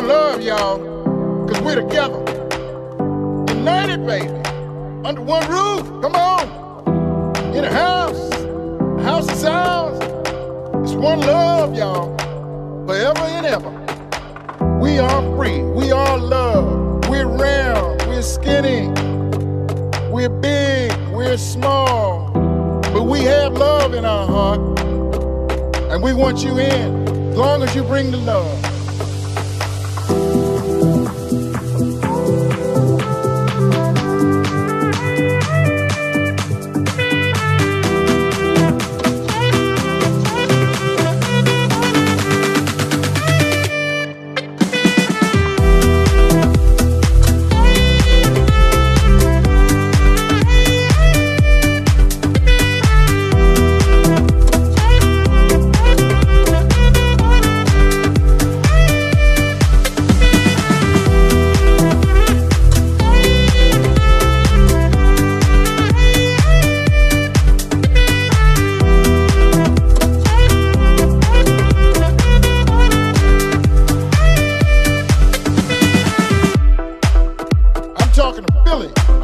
one love, y'all, because we're together. United, baby. Under one roof. Come on. In a house of sounds. It's one love, y'all. Forever and ever. We are free. We are love. We're round. We're skinny. We're big. We're small. But we have love in our heart. And we want you in, as long as you bring the love.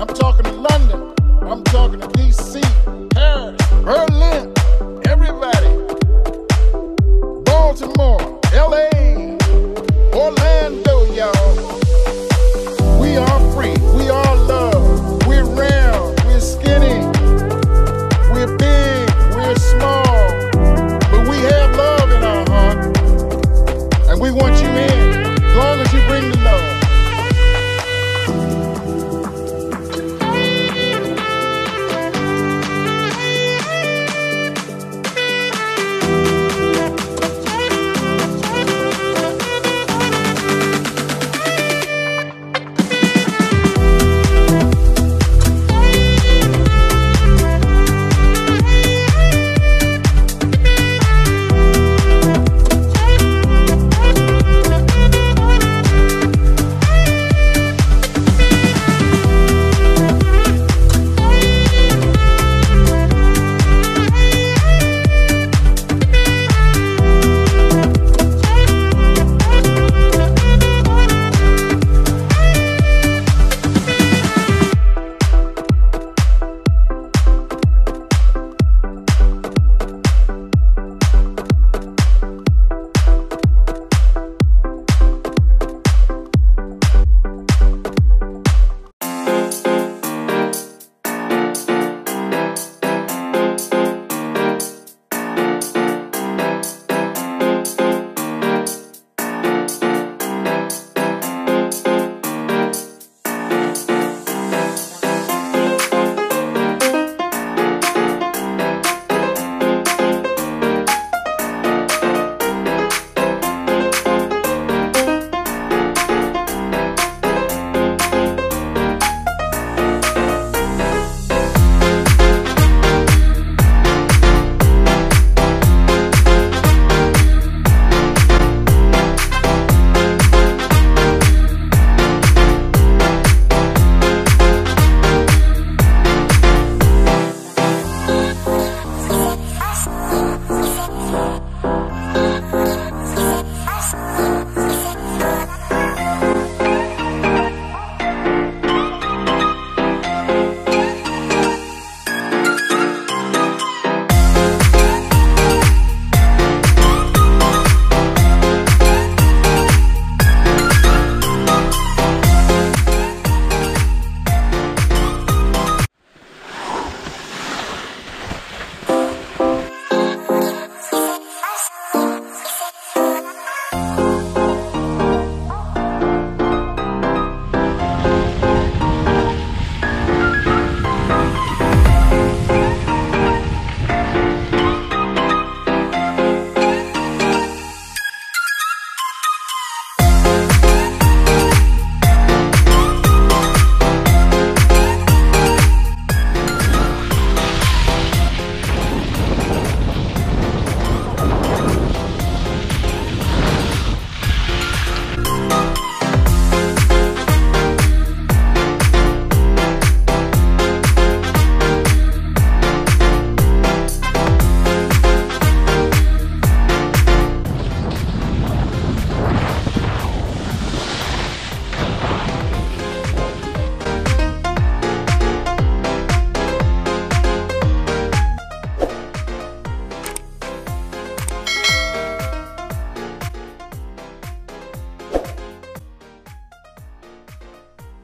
I'm talking to London, I'm talking to DC, Paris, Berlin, everybody, Baltimore, LA, Orlando, y'all.